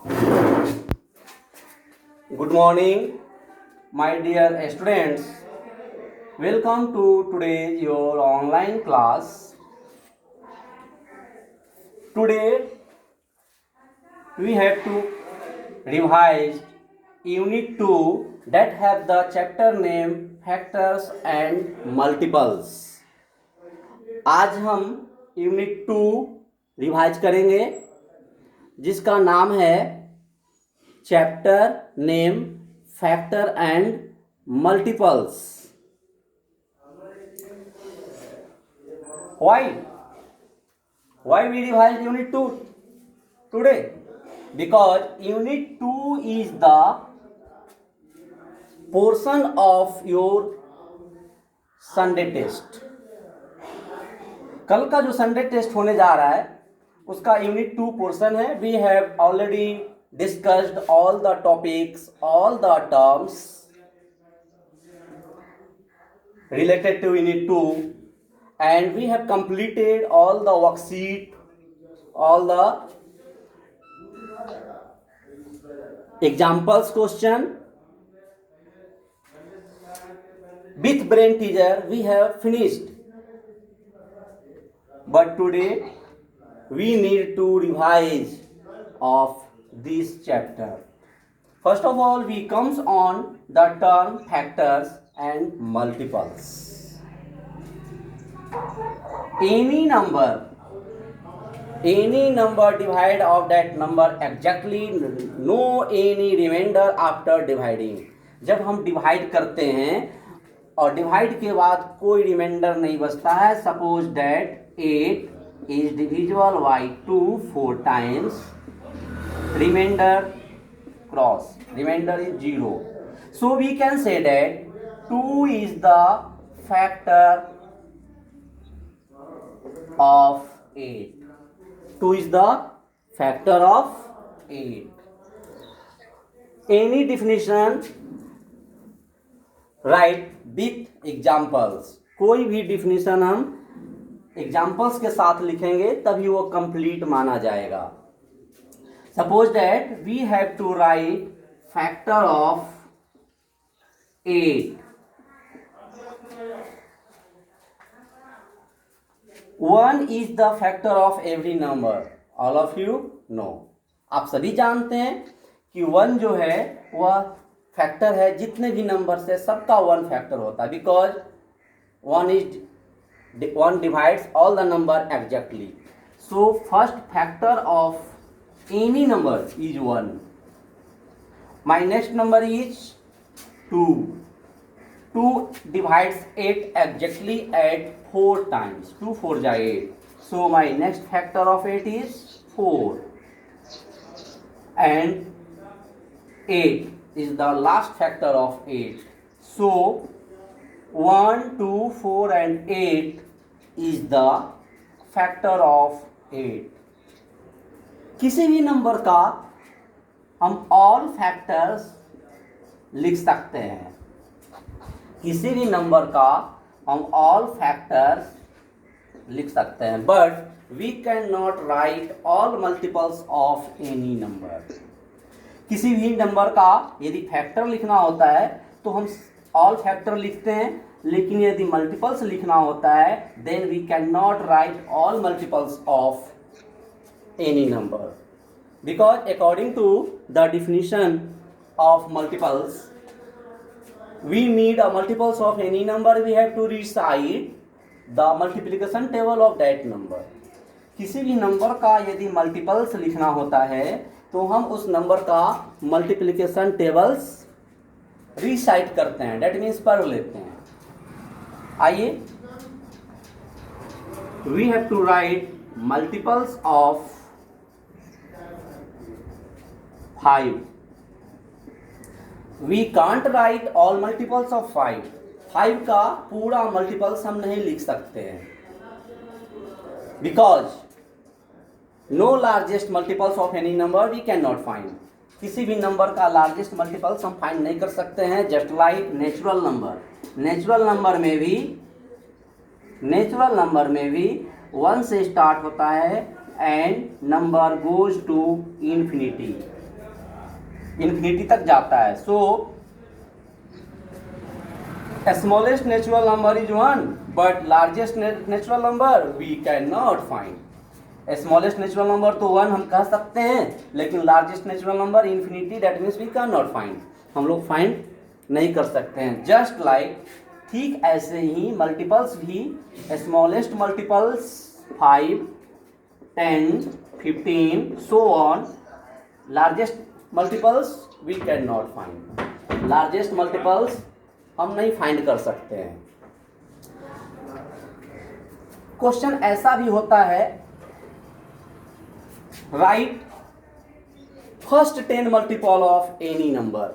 Good morning, my dear students. Welcome to today's your online class. Today we have to revise Unit 2 that have the chapter name Factors and Multiples. आज हम unit 2 revise करेंगे जिसका नाम है chapter name factor and multiples. Why we revise unit 2 today? Because unit 2 is the portion of your Sunday test. कल का जो Sunday test होने जा रहा है उसका यूनिट 2 पोर्शन है. We have already discussed all the topics, all the terms related to unit 2 and we have completed all the worksheet, all the examples question with brain teaser. We have finished, but today we need to revise of this chapter. First of all, we comes on the term factors and multiples. Any number divide of that number exactly, no any remainder after dividing. जब हम divide करते हैं और divide के बाद कोई reminder नहीं बचता है. Suppose that 8 is divisible by 2 4 times, remainder cross, remainder is 0. So we can say that 2 is the factor of 8. 2 is the factor of 8. Any definition write with examples. कोई भी डिफिनीशन हम examples के साथ लिखेंगे तभी वो कंप्लीट माना जाएगा. Suppose that we have to write factor of 8. 1 is the factor of every number. All of you know. आप सभी जानते हैं कि 1 जो है वह फैक्टर है. जितने भी नंबर से सबका 1 फैक्टर होता है. Because 1 divides all the number exactly. So first factor of any number is 1. My next number is 2. 2 divides 8 exactly at 4 times. 2 4 ja 8. So my next factor of 8 is 4. And 8 is the last factor of 8. So 1, 2, 4 and 8 is the factor of 8. किसी भी number का हम all factors लिख सकते हैं. किसी भी number का हम ऑल फैक्टर्स लिख सकते हैं. But we can not write all multiples of any number. किसी भी नंबर का यदि फैक्टर लिखना होता है तो हम ऑल फैक्टर लिखते हैं. लेकिन यदि मल्टीपल्स लिखना होता है then we can not write all multiples of any number. Because according to the definition of multiples, we need a multiples of any number. We have to recite the multiplication table of that number. किसी भी number का यदि multiples लिखना होता है तो हम उस नंबर का मल्टीप्लिकेशन टेबल्स रिसाइट करते हैं. डेट मीन्स पढ़ लेते हैं. आइए, we have to write multiples of 5. We can't write all multiples of 5. 5 का पूरा मल्टीपल्स हम नहीं लिख सकते हैं. Because no largest multiples of any number we can not find. किसी भी नंबर का लार्जेस्ट मल्टीपल्स हम फाइंड नहीं कर सकते हैं. Just like natural number. Natural number में भी 1 से स्टार्ट होता है and number goes to infinity. Infinity तक जाता है। So smallest natural number is 1 but largest natural number we can not find. Smallest natural number तो 1 हम कह सकते हैं, लेकिन largest natural number infinity, that means we can not find, हम लोग फाइंड नहीं कर सकते हैं। जस्ट लाइक ठीक ऐसे ही मल्टीपल्स भी, smallest multiples 5, 10, 15 so on, largest multiples we can not find, largest multiples हम नहीं फाइंड कर सकते हैं। क्वेश्चन ऐसा भी होता है, right first 10 multiple of any number,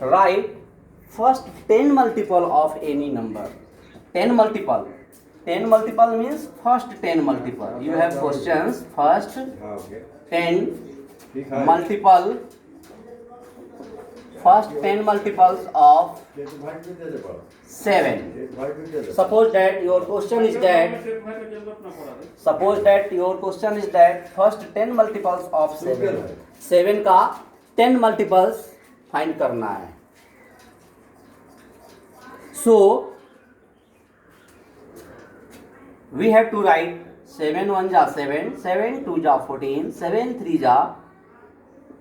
right first 10 multiple of any number. 10 multiple, 10 multiple means first 10 multiple. You have questions first 10 multiple, first 10 multiples of 7. Suppose that your question is that first 10 multiples of 7, 7 का 10 multiples find करना है। So we have to write 7 1 जा 7, 7 2 जा 14, 7 3 जा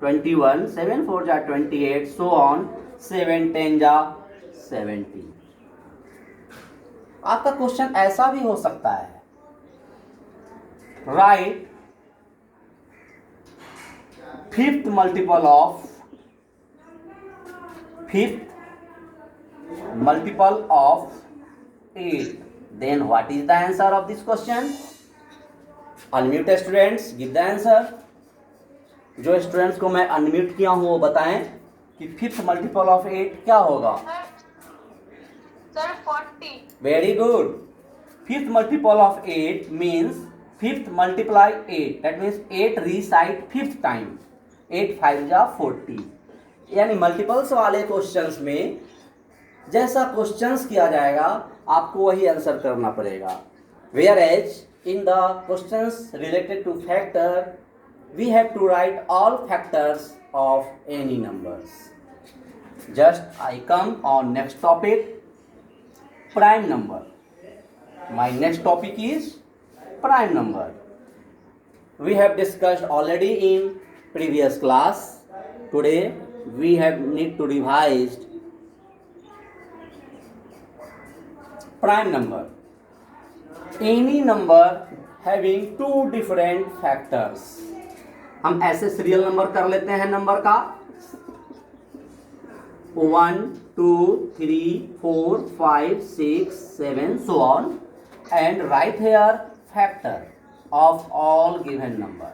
21, 7 4 जा 28 so on, 7 10 जा 70। आपका question ऐसा भी हो सकता है, right fifth multiple of 8, then what is the answer of this question? Unmute students, give the answer. जो स्टूडेंट्स को मैं अनम्यूट किया हूं वो बताएं कि फिफ्थ मल्टीपल ऑफ 8 क्या होगा। Sir 40। Very good. Fifth multiple of 8 means fifth multiply 8, that means 8 recite fifth time, 8 5 जा 40। यानी मल्टीपल्स वाले क्वेश्चंस में जैसा क्वेश्चंस किया जाएगा आपको वही आंसर करना पड़ेगा। Whereas in the questions related to factor we have to write all factors of any numbers. Just I come on next topic, prime number. My next topic is prime number. We have discussed already in previous class. Today we have need to revise prime number. Any number having two different factors. हम ऐसे serial number कर लेते हैं number का 1 2 3 4 5 6 7 so on, and write here factor of all given number.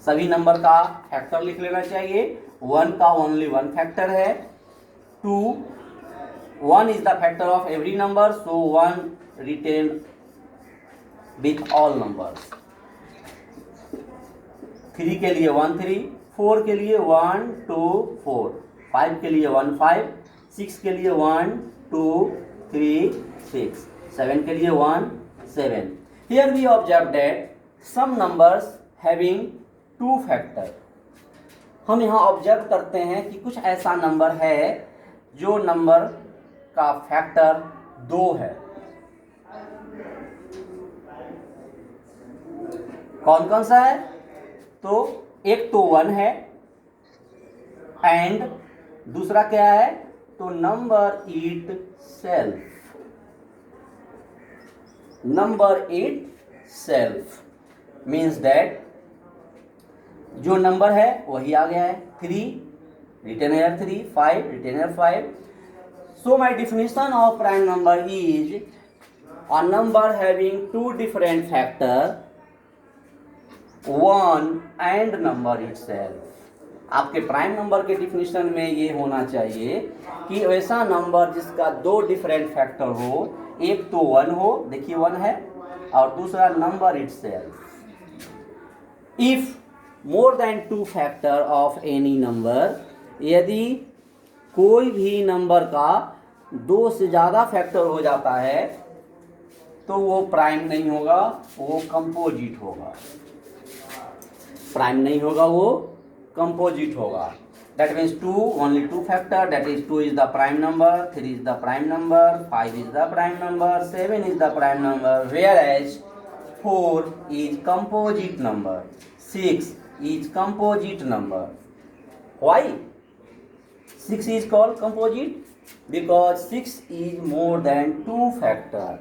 सभी number का factor लिख लेना चाहिए। 1 का ओनली 1 फैक्टर है, 2 1 is the factor of every number, so 1 written with all numbers. 3 के लिए 1 3, 4 के लिए 1 2 4, 5 के लिए 1 5, 6 के लिए 1 2 3 6, 7 के लिए 1 7। Here we observe that some numbers having 2 factor. हम यहाँ ऑब्जर्व करते हैं कि कुछ ऐसा नंबर है जो नंबर का फैक्टर 2 है। कौन कौन सा है? तो एक तो 1 है, एंड दूसरा क्या है? तो number itself, number itself means that जो नंबर है वही आ गया है। 3 written here 3, 5 written here 5। So my definition of prime number is a number having 2 different factor, 1 and number itself. आपके प्राइम नंबर के डिफिनेशन में ये होना चाहिए कि ऐसा नंबर जिसका 2 डिफरेंट फैक्टर हो, एक तो 1 हो, देखिए 1 है, और दूसरा number itself. If more than 2 factor of any number, यदि कोई भी नंबर का 2 से ज़्यादा फैक्टर हो जाता है तो वो प्राइम नहीं होगा, वो कंपोजिट होगा। प्राइम नहीं होगा, वो कंपोजिट होगा. That means 2, only 2 factor, that is 2 is the prime number, 3 is the prime number, 5 is the prime number, 7 is the prime number, whereas 4 is composite number, 6 is composite number. Why 6 is called composite? Because 6 is more than 2 factor.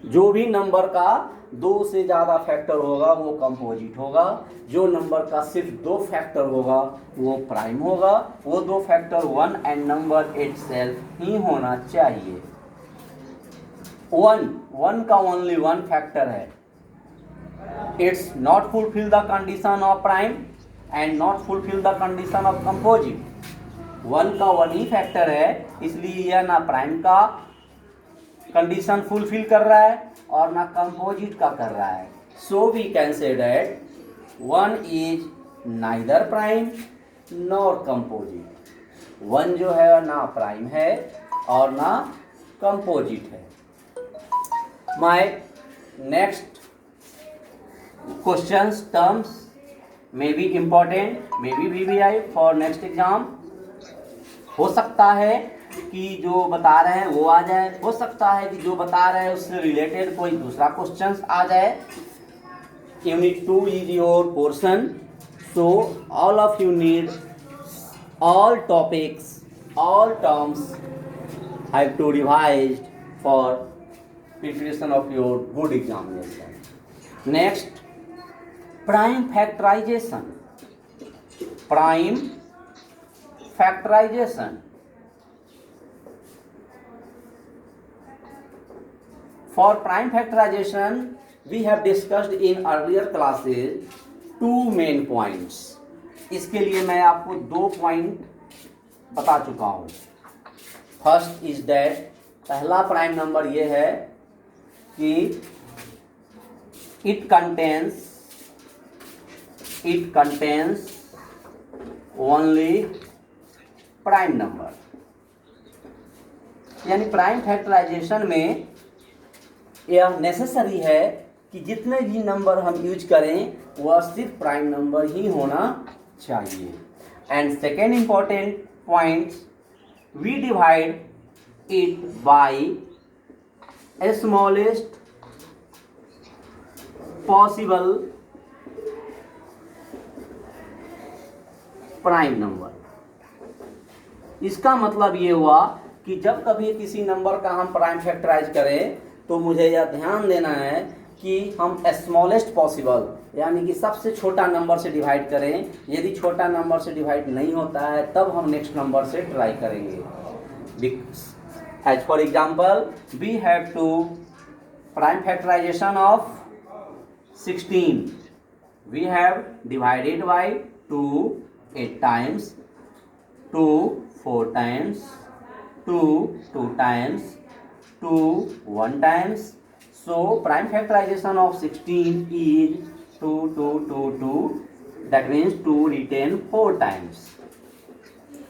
जो भी number का 2 से ज़्यादा factor होगा वो composite होगा, जो number का सिर्फ 2 फैक्टर होगा वो प्राइम होगा. वो 2 फैक्टर 1 एंड नंबर इटसेल्फ ही होना चाहिए. 1 का ओनली 1 फैक्टर है. It's not fulfil the condition of prime and not fulfil the condition of composite. 1 का 1 ही फैक्टर है, इसलिए यह ना प्राइम का कंडीशन फुलफिल कर रहा है और ना कंपोजिट का कर रहा है. So we can say that 1 is neither prime nor composite. 1 जो है ना प्राइम है और ना कंपोजिट है. My next questions terms may be important, may be VVI for next exam. हो सकता है कि जो बता रहे हैं वो आ जाए, हो सकता है कि जो बता रहे हैं उससे रिलेटेड कोई दूसरा क्वेश्चंस आ जाए. Unit 2 is your portion, so all of you need all topics, all terms have to revise for preparation of your good examination. Next, prime factorization. Prime factorization. For prime factorization, we have discussed in earlier classes 2 main points. इसके लिए मैं आपको 2 point बता चुका हूँ. First is that, पहला prime number ये है कि it contains only prime number. यानी प्राइम फैक्टराइजेशन में यह नेसेसरी है कि जितने भी नंबर हम यूज करें वह सिर्फ प्राइम नंबर ही होना चाहिए. And second important point, we divide it by smallest possible prime number. इसका मतलब ये हुआ कि जब कभी किसी नंबर का हम प्राइम फैक्टराइज करें तो मुझे यह ध्यान देना है कि हम स्मॉलेस्ट पॉसिबल यानी कि सबसे छोटा नंबर से डिवाइड करें. यदि छोटा नंबर से डिवाइड नहीं होता है तब हम नेक्स्ट नंबर से ट्राई करेंगे. As for example, we have to prime factorization of 16. We have divided by 2 8 times, 2 4 times, 2 2 times, 2 1 times. So prime factorization of 16 is 2 2 2 2. That means 2 written 4 times.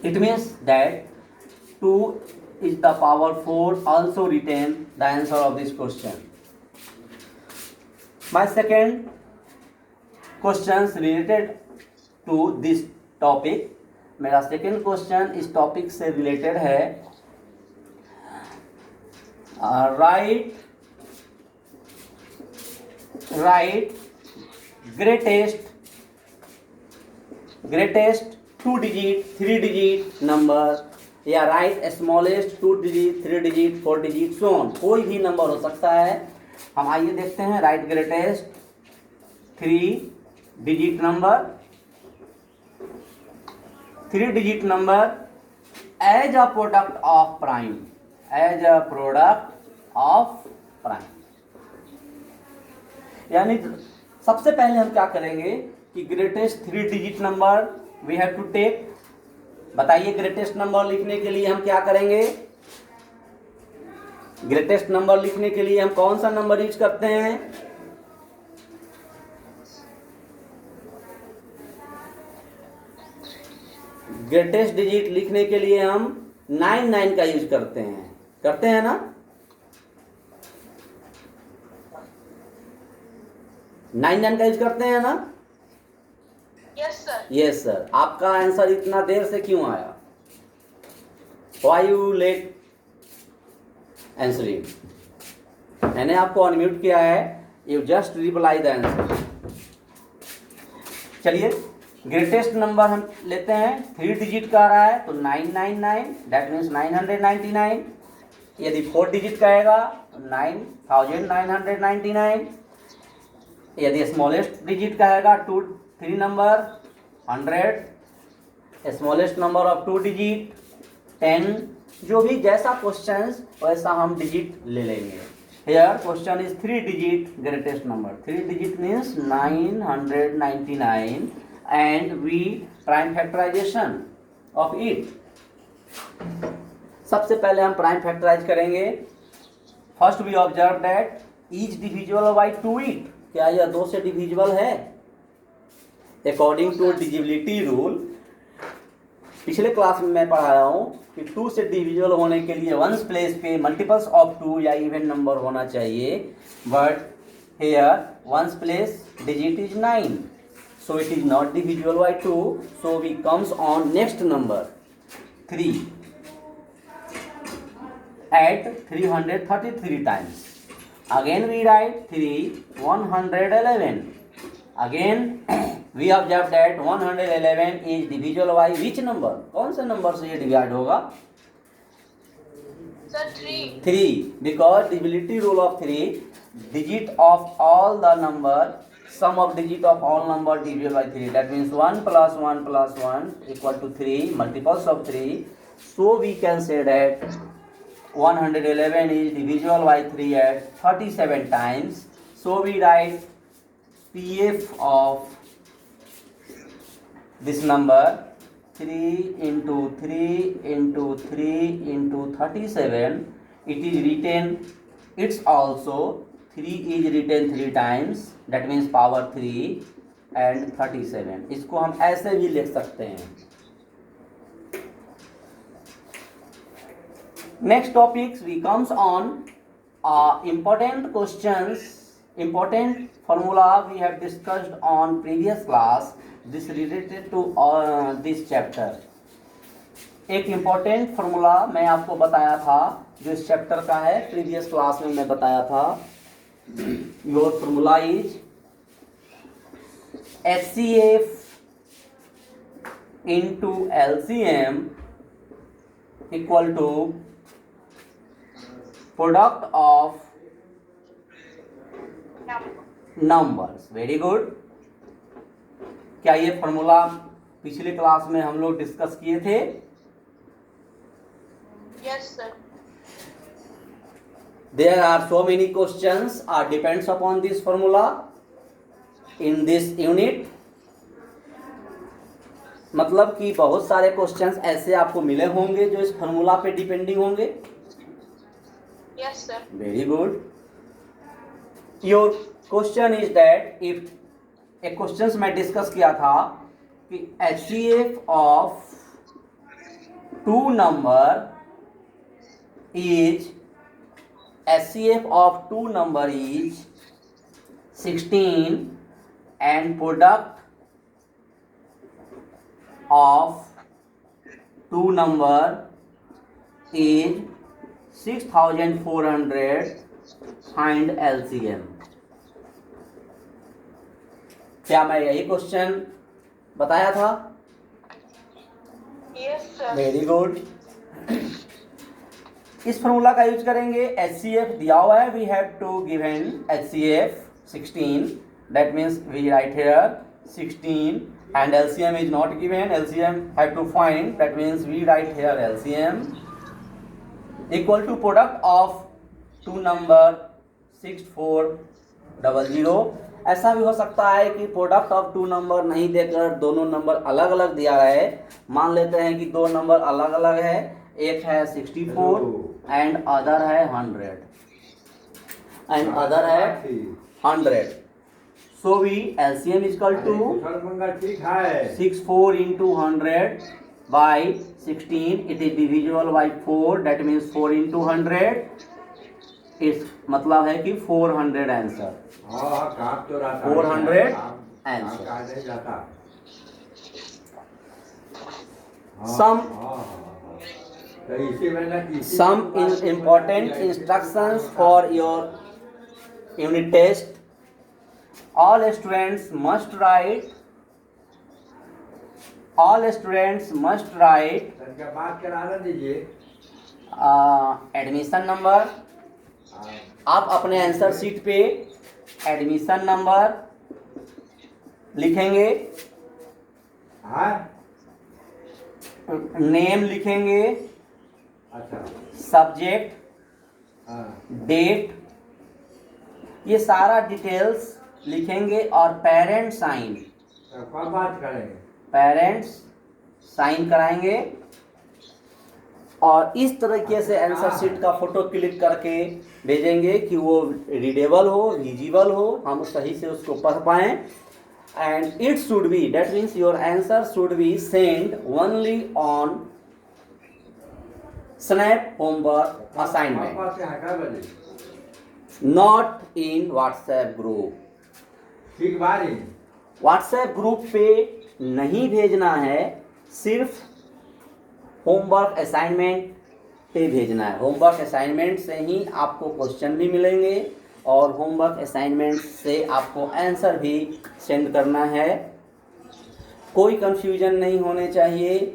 It means that 2 is the power 4 also written the answer of this question. My second questions related to this topic. मेरा second question इस topic से related है. Right greatest 2 digit 3 digit number, या right smallest 2 digit 3 digit 4 digit so on. कोई भी number हो सकता है. हम आइए देखते हैं. Write greatest 3 digit number, 3 digit number as a product of prime, as a product of prime. यानी सबसे पहले हम क्या करेंगे कि greatest 3 digit number we have to take. बताइए, ग्रेटेस्ट नंबर लिखने के लिए हम क्या करेंगे? ग्रेटेस्ट नंबर लिखने के लिए हम कौन सा नंबर यूज करते हैं? ग्रेटेस्ट डिजिट लिखने के लिए हम 99 का यूज करते हैं ना. 99 का यूज करते हैं ना. Yes, sir. Yes sir. आपका आंसर इतना देर से क्यों आया? Why you let answering? मैंने आपको अनम्यूट किया है, you just reply the answer. चलिए ग्रेटेस्ट नंबर हम लेते हैं, 3 डिजिट का आ रहा है तो 999, दैट मीन्स 999। यदि 4 डिजिट का आएगा तो 9999। यदि स्मॉलेस्ट डिजिट का आएगा 3 number 100, smallest number of 2 digit 10। जो भी जैसा क्वेश्चन वैसा हम डिजिट ले लेंगे। Here question is 3 digit greatest number. 3 digit means 999 and we prime factorization of it. सबसे पहले हम प्राइम फैक्टराइज करेंगे। First we observe that is divisible by 2 it. क्या यह 2 से डिविजिबल है? अकॉर्डिंग टू डिविजिबिलिटी रूल, पिछले क्लास में मैं पढ़ाया हूं कि 2 से डिविजिबल होने के लिए वंस प्लेस पे मल्टीपल्स ऑफ 2 या इवन नंबर होना चाहिए, but here ones place digit is 9, so it is not divisible by 2, so we comes on next number 3 at 333 times. Again we write 3 111. Again we observe that 111 is divisible by which number? कौन से number से ये divide होगा? Sir, 3. 3, because divisibility rule of 3, digit of all the number, sum of digit of all number divisible by 3. That means 1 plus 1 plus 1 equal to 3, multiples of 3. So we can say that 111 is divisible by 3 at 37 times. So we write PF of this number 3 into 3 into 3 into 37. It is written, it's also 3 is written 3 times, that means power 3 and 37. इसको हम ऐसे भी लिख सकते हैं। Next topics we comes on important questions, important formula we have discussed on previous class. This related to this chapter. एक important formula मैं आपको बताया था जो इस चैप्टर का है, प्रीवियस क्लास में मैं बताया था। Your formula is HCF into LCM equal to product of numbers. Very good. क्या ये फॉर्मूला पिछले क्लास में हम लोग डिस्कस किए थे? Yes, sir. There are so many questions depends upon this formula in this unit. मतलब कि बहुत सारे क्वेश्चंस ऐसे आपको मिले होंगे जो इस फॉर्मूला पे डिपेंडिंग होंगे। Yes, sir. Very good. Your question is that if एक क्वेश्चन मैं डिस्कस किया था कि HCF of 2 number is HCF of 2 number is 16 and product of 2 number is 6400. Find LCM. क्या मैं यही क्वेश्चन बताया था? Yes, sir. Very good. इस फॉर्मूला का यूज करेंगे। HCF दिया हुआ है, we have to given HCF 16, that means we write here 16 and LCM is not given, LCM have to find, that means we write here LCM equal to product of 2 number 6400। ऐसा भी हो सकता है कि product of 2 number नहीं देकर दोनों number अलग अलग दिया है। मान लेते हैं कि 2 नंबर अलग अलग है, एक है 64 एंड अदर है 100 एंड अदर है 100। So we LCM is equal to 64 into 100 by 16. It is divisible by 4, that means 4 into 100 इस मतलब है कि 400 आंसर। 400 आंसर। Some तो इसी में ना some important instructions for your unit test. All students must write तनका बात कराना दीजिए। Admission number. आप अपने आंसर शीट पे एडमिशन नंबर लिखेंगे, हाँ नेम लिखेंगे, अच्छा सब्जेक्ट, हाँ डेट, ये सारा डिटेल्स लिखेंगे और पेरेंट साइन, तो कब बात करेंगे? पेरेंट्स साइन कराएंगे और इस तरीके से आंसर शीट का फोटो क्लिक करके भेजेंगे कि वो रीडेबल हो, विजिबल हो, हम सही से उसको पढ़ पाएँ। And it should be, that means your answer should be send only on snap homework assignment, पापा से हटा बजे नॉट इन व्हाट्सएप ग्रुप। ठीक बारी व्हाट्सएप ग्रुप पे नहीं भेजना है, सिर्फ होमवर्क असाइनमेंट पे भेजना है। होमवर्क असाइनमेंट से ही आपको क्वेश्चन भी मिलेंगे और होमवर्क असाइनमेंट से आपको आंसर भी सेंड करना है। कोई कंफ्यूजन नहीं होने चाहिए।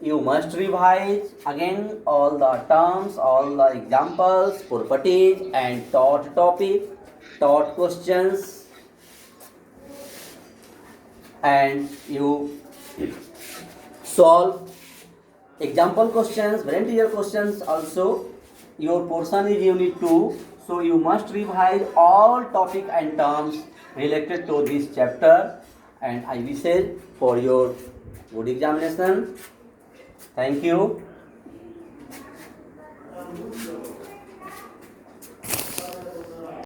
You must revise again all the terms, all the examples, properties and taught topic, taught questions, and you solve example questions, volunteer questions also. Your portion is unit 2, so you must revise all topic and terms related to this chapter, and I wish for your good examination. Thank you.